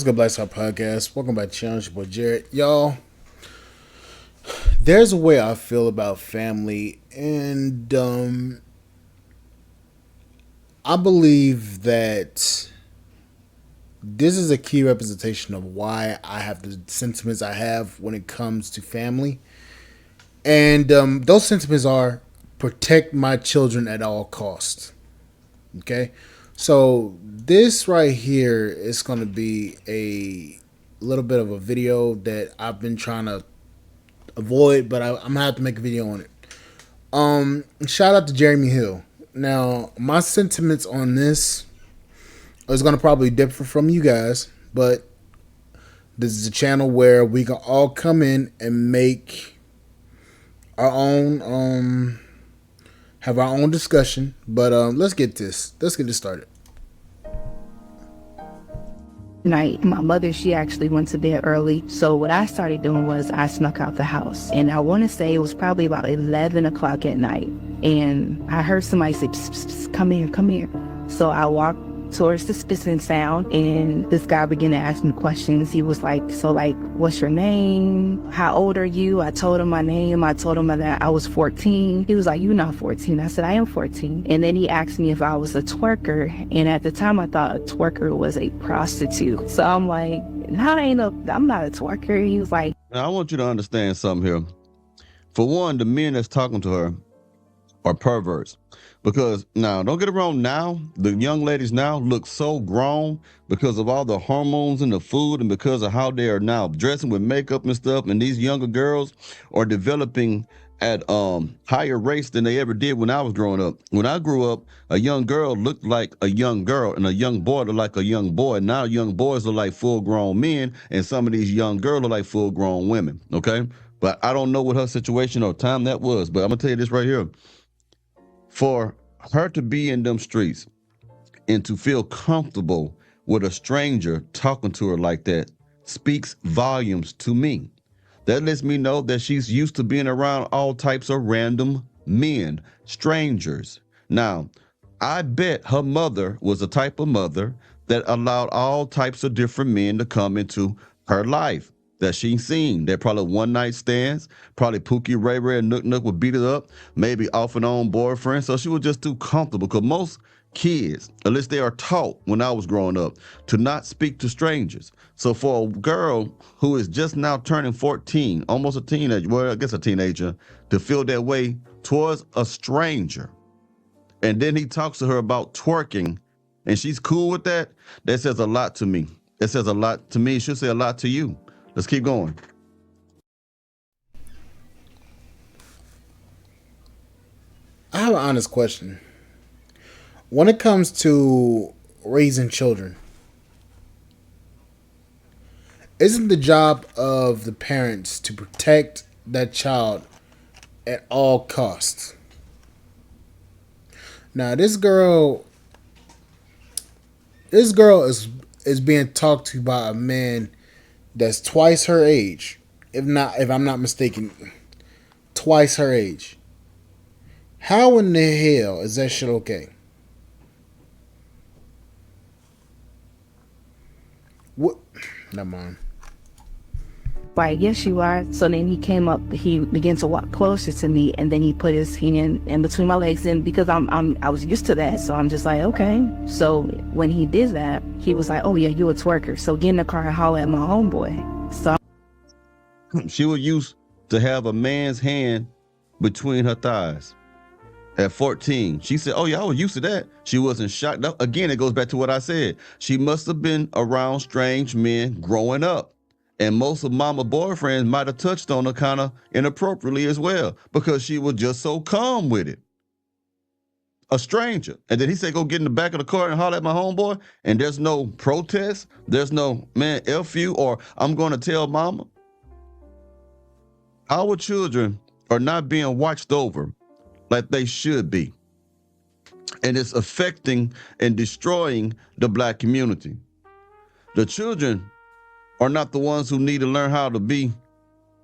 What's good, Black Star Podcast? Welcome back to the channel. It's your boy Jared. Y'all, there's a way I feel about family, and I believe that this is a key representation of why I have the sentiments I have when it comes to family. And those sentiments are protect my children at all costs. Okay? So this right here is going to be a little bit of a video that I've been trying to avoid, but I'm going to have to make a video on it. Shout out to Jeremy Hill. Now, my sentiments on this is going to probably differ from you guys, but this is a channel where we can all come in and make our own have our own discussion. But let's get this started. Night, my mother, she actually went to bed early. So what I started doing was I snuck out the house. And I want to say it was probably about 11 o'clock at night. And I heard somebody say, psst, psst, psst, come here, come here. So I walked towards the spitting sound, and this guy began to ask me questions. He was like, so like, what's your name? How old are you? I told him my name. I told him that I was 14. He was like, you're not 14. I said, I am 14. And then he asked me if I was a twerker. And at the time I thought a twerker was a prostitute. So I'm like, no, I'm not a twerker. He was like, now, I want you to understand something here. For one, the men that's talking to her are perverts. Because now, don't get it wrong, now, the young ladies now look so grown because of all the hormones in the food and because of how they are now dressing with makeup and stuff. And these younger girls are developing at higher rates than they ever did when I was growing up. When I grew up, a young girl looked like a young girl and a young boy looked like a young boy. Now young boys look like full-grown men, and some of these young girls look like full-grown women, okay? But I don't know what her situation or time that was, but I'm gonna tell you this right here. For her to be in them streets and to feel comfortable with a stranger talking to her like that speaks volumes to me. That lets me know that she's used to being around all types of random men, strangers. Now, I bet her mother was the type of mother that allowed all types of different men to come into her life that she's seen. They're probably one night stands, probably Pookie Ray Ray and Nook Nook would beat it up, maybe off and on boyfriend. So she was just too comfortable, because most kids, at least they are taught when I was growing up, to not speak to strangers. So for a girl who is just now turning 14, almost a teenager, well, I guess a teenager, to feel that way towards a stranger, and then he talks to her about twerking, and she's cool with that, that says a lot to me. That says a lot to me. It should say a lot to you. Let's keep going. I have an honest question. When it comes to raising children, isn't the job of the parents to protect that child at all costs? Now, this girl is being talked to by a man that's twice her age, if I'm not mistaken, twice her age. How in the hell is that shit okay? What? Never mind. like, yes, you are. So then he came up, he began to walk closer to me, and then he put his hand in between my legs, and because I was used to that, so I'm just like, okay. So when he did that, he was like, oh yeah, you a twerker. So get in the car and holler at my homeboy. So she was used to have a man's hand between her thighs. At 14, she said, oh yeah, I was used to that. She wasn't shocked. Again, it goes back to what I said. She must have been around strange men growing up. And most of mama boyfriends might have touched on her kind of inappropriately as well, because she was just so calm with it. A stranger. And then he said, go get in the back of the car and holler at my homeboy. And there's no protest. There's no, man, F you, or I'm going to tell mama. Our children are not being watched over like they should be. And it's affecting and destroying the Black community. The children are not the ones who need to learn how to be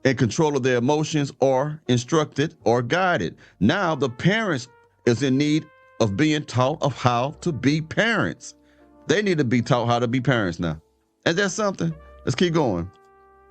in control of their emotions or instructed or guided. Now the parents is in need of being taught of how to be parents. They need to be taught how to be parents now. And that's something. Let's keep going.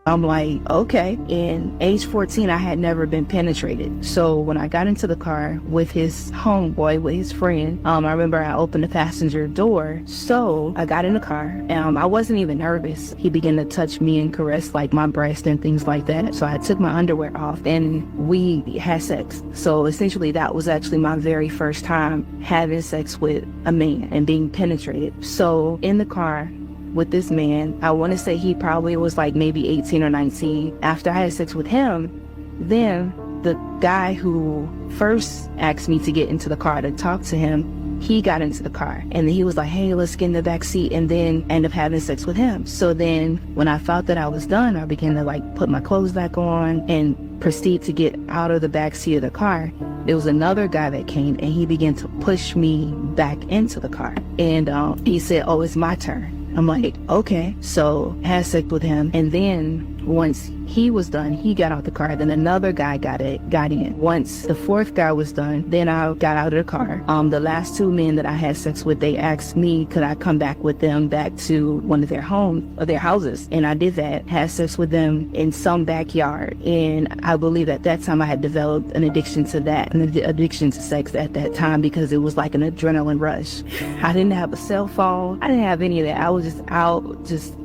I'm like, okay. And age 14, I had never been penetrated. So when I got into the car with his homeboy, with his friend, I remember I opened the passenger door. So I got in the car. I wasn't even nervous. He began to touch me and caress like my breast and things like that. So I took my underwear off and we had sex. So essentially that was actually my very first time having sex with a man and being penetrated. So in the car with this man, I want to say he probably was like maybe 18 or 19. After I had sex with him, then the guy who first asked me to get into the car to talk to him, he got into the car and then he was like, hey, let's get in the back seat, and then end up having sex with him. So then when I felt that I was done, I began to like put my clothes back on and proceed to get out of the back seat of the car. There was another guy that came and he began to push me back into the car. And he said, oh, it's my turn. I'm like, okay. So had sex with him. And then once he was done, he got out the car. Then another guy got in. Once the fourth guy was done, then I got out of the car. The last two men that I had sex with, they asked me, could I come back with them back to one of their houses? And I did that, had sex with them in some backyard. And I believe at that time I had developed an addiction to that, an addiction to sex at that time, because it was like an adrenaline rush. I didn't have a cell phone. I didn't have any of that. I was just out, just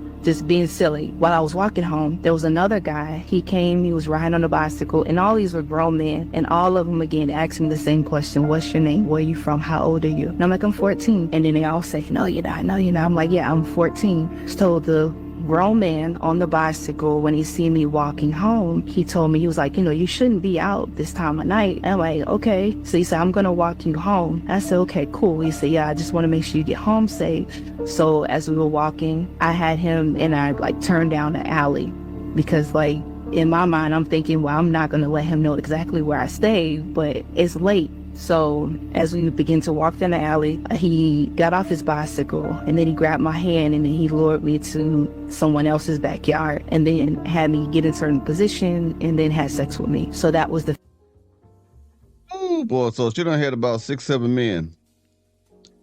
being silly. While I was walking home, there was another guy. He came, he was riding on a bicycle, and all these were grown men, and all of them again asked me the same question: what's your name? Where are you from? How old are you? And I'm like, I'm 14. And then they all say, no, you're not. No, you're not. I'm like, yeah, I'm 14. So the grown man on the bicycle, when he seen me walking home, he told me, he was like, you shouldn't be out this time of night. And I'm like, okay. So he said, I'm gonna walk you home. I said, okay, cool. He said, yeah, I just want to make sure you get home safe. So as we were walking, I had him and I like turned down the alley, because like in my mind I'm thinking, well, I'm not gonna let him know exactly where I stay, but it's late. So as we begin to walk down the alley, he got off his bicycle and then he grabbed my hand and then he lured me to someone else's backyard and then had me get in a certain position and then had sex with me. So that was the... Oh boy, so she done had about 6-7 men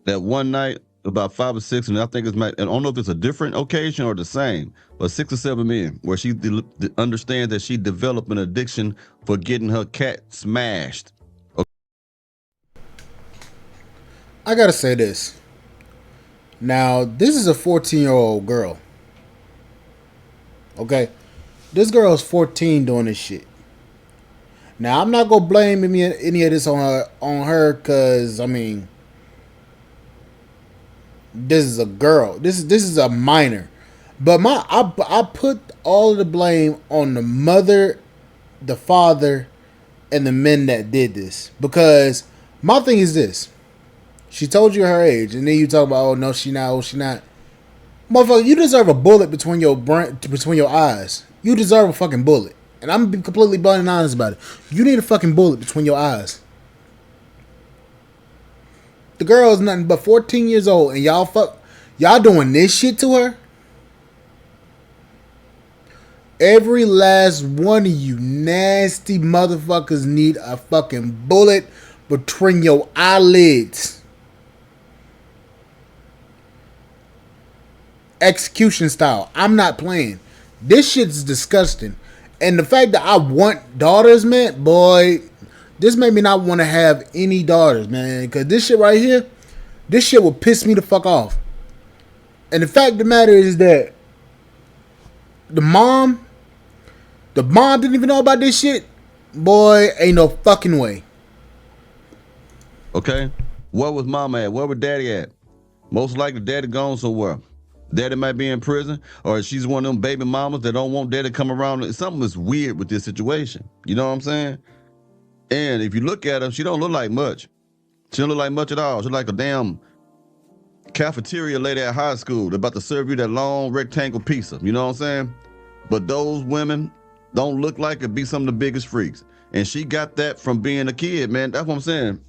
that one night, about 5 or 6, and I think I don't know if it's a different occasion or the same, but 6 or 7 men where she understands that she developed an addiction for getting her cat smashed. I gotta say this. Now, this is a 14-year-old girl. Okay? This girl is 14 doing this shit. Now, I'm not gonna blame any of this on her, cause I mean, this is a girl. This is a minor. But I put all of the blame on the mother, the father, and the men that did this. Because my thing is this. She told you her age, and then you talk about, oh no, she not, oh she not. Motherfucker, you deserve a bullet between your eyes. You deserve a fucking bullet. And I'm being completely blunt and honest about it. You need a fucking bullet between your eyes. The girl is nothing but 14 years old, and y'all doing this shit to her? Every last one of you nasty motherfuckers need a fucking bullet between your eyelids. Execution style. I'm not playing. This shit's disgusting. And the fact that I want daughters, man, boy, this made me not want to have any daughters, man. Because this shit right here, this shit will piss me the fuck off. And the fact of the matter is that the mom didn't even know about this shit. Boy, ain't no fucking way. Okay? Where was mama at? Where was daddy at? Most likely daddy gone somewhere. Daddy might be in prison, or she's one of them baby mamas that don't want daddy to come around. Something is weird with this situation. You know what I'm saying? And if you look at her, she don't look like much. She don't look like much at all. She's like a damn cafeteria lady at high school. They're about to serve you that long rectangle pizza. You know what I'm saying? But those women don't look like it, be some of the biggest freaks. And she got that from being a kid, man. That's what I'm saying.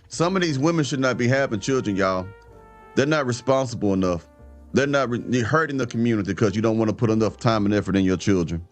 Some of these women should not be having children, y'all. They're not responsible enough. They're not you're hurting the community because you don't want to put enough time and effort in your children.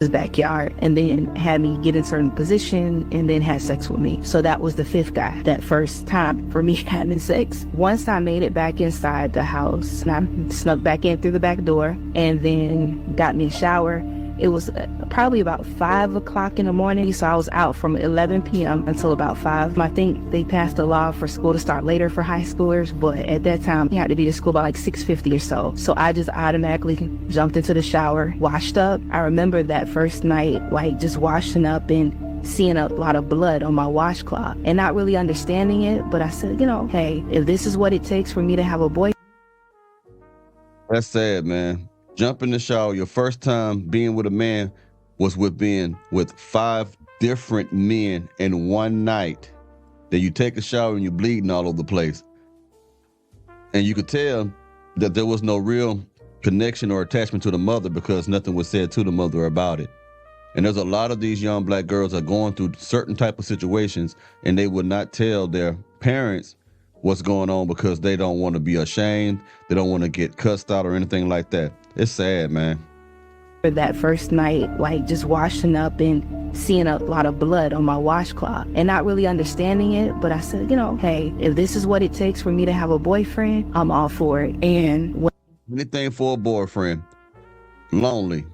his backyard and then had me get in certain position and then had sex with me. So that was the fifth guy. That first time for me having sex. Once I made it back inside the house and I snuck back in through the back door and then got me a shower. It was probably about 5 o'clock in the morning, so I was out from 11 p.m. until about 5. I think they passed a law for school to start later for high schoolers, but at that time, you had to be to school by like 6:50 or so. So I just automatically jumped into the shower, washed up. I remember that first night, like just washing up and seeing a lot of blood on my washcloth and not really understanding it, but I said, hey, if this is what it takes for me to have a boy. That's sad, man. Jump in the shower. Your first time being with a man was being with 5 different men in one night. Then you take a shower and you're bleeding all over the place. And you could tell that there was no real connection or attachment to the mother because nothing was said to the mother about it. And there's a lot of these young black girls are going through certain type of situations and they would not tell their parents what's going on because they don't want to be ashamed. They don't want to get cussed out or anything like that. It's sad, man. For that first night, like just washing up and seeing a lot of blood on my washcloth and not really understanding it, but I said, hey, if this is what it takes for me to have a boyfriend, I'm all for it. And anything for a boyfriend. Lonely.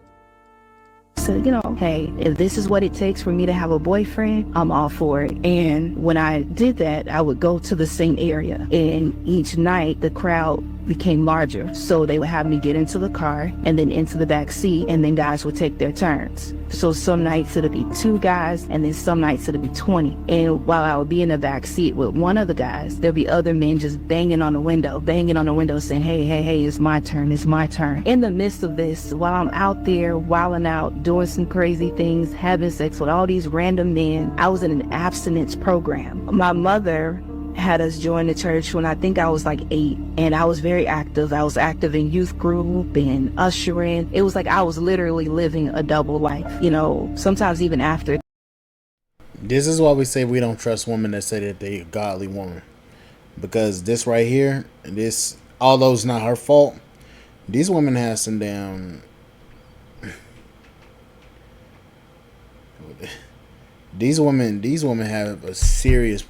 said, hey, if this is what it takes for me to have a boyfriend, I'm all for it. And when I did that, I would go to the same area. And each night, the crowd became larger. So they would have me get into the car and then into the back seat, and then guys would take their turns. So some nights it'll be 2 guys, and then some nights it'll be 20. And while I would be in the back seat with one of the guys, there'll be other men just banging on the window saying, hey, it's my turn, it's my turn. In the midst of this, while I'm out there wilding out, doing some crazy things, having sex with all these random men, I was in an abstinence program. My mother had us join the church when I think I was like 8, and I was very active. I was active in youth group and ushering. It was like I was literally living a double life, sometimes even after. This is why we say we don't trust women that say that they're a godly woman, because this right here, although it's not her fault, these women have some damn These women have serious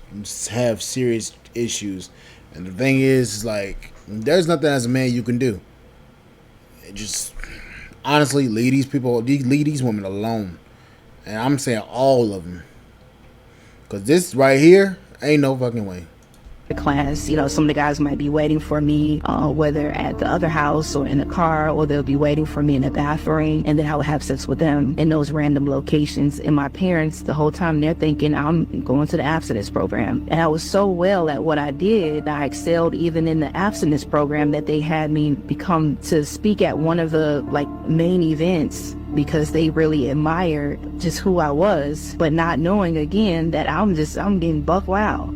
issues, and the thing is, like, there's nothing as a man you can do. Just honestly, leave these women alone, and I'm saying all of them, because this right here ain't no fucking way. Class, some of the guys might be waiting for me, whether at the other house or in the car, or they'll be waiting for me in the bathroom, and then I would have sex with them in those random locations. And my parents, the whole time, they're thinking I'm going to the abstinence program. And I was so well at what I did, I excelled even in the abstinence program, that they had me become to speak at one of the main events, because they really admired just who I was, but not knowing again that I'm getting buck wild.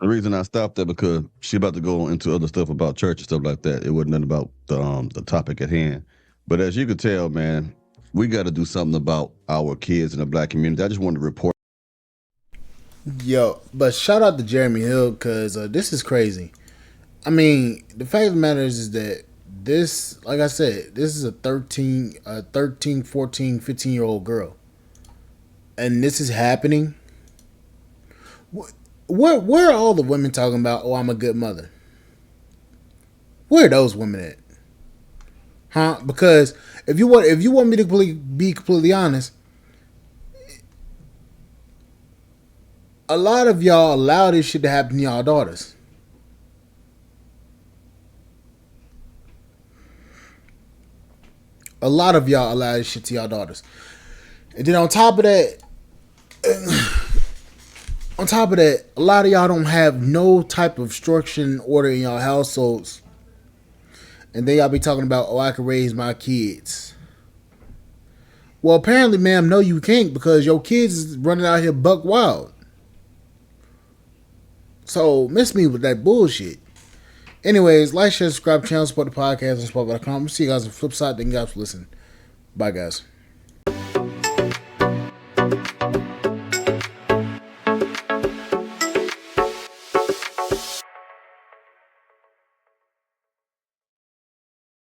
The reason I stopped there because she about to go into other stuff about church and stuff like that. It wasn't nothing about the topic at hand. But as you could tell, man, we got to do something about our kids in the black community. I just wanted to report. Yo, but shout out to Jeremy Hill, because this is crazy. I mean, the fact of the matter is that this, like I said, this is a 13, 14, 15-year-old girl. And this is happening. Where are all the women talking about, oh, I'm a good mother? Where are those women at? Huh? Because if you want me to be completely honest, a lot of y'all allow this shit to happen to y'all daughters. A lot of y'all allow this shit to y'all daughters. And then on top of that, a lot of y'all don't have no type of structure and order in y'all households. And then y'all be talking about, oh, I can raise my kids. Well, apparently, ma'am, no, you can't, because your kids is running out here buck wild. So, miss me with that bullshit. Anyways, like, share, subscribe, channel, support the podcast, and support.com. We'll see you guys on the flip side. Thank you guys for listening. Bye, guys.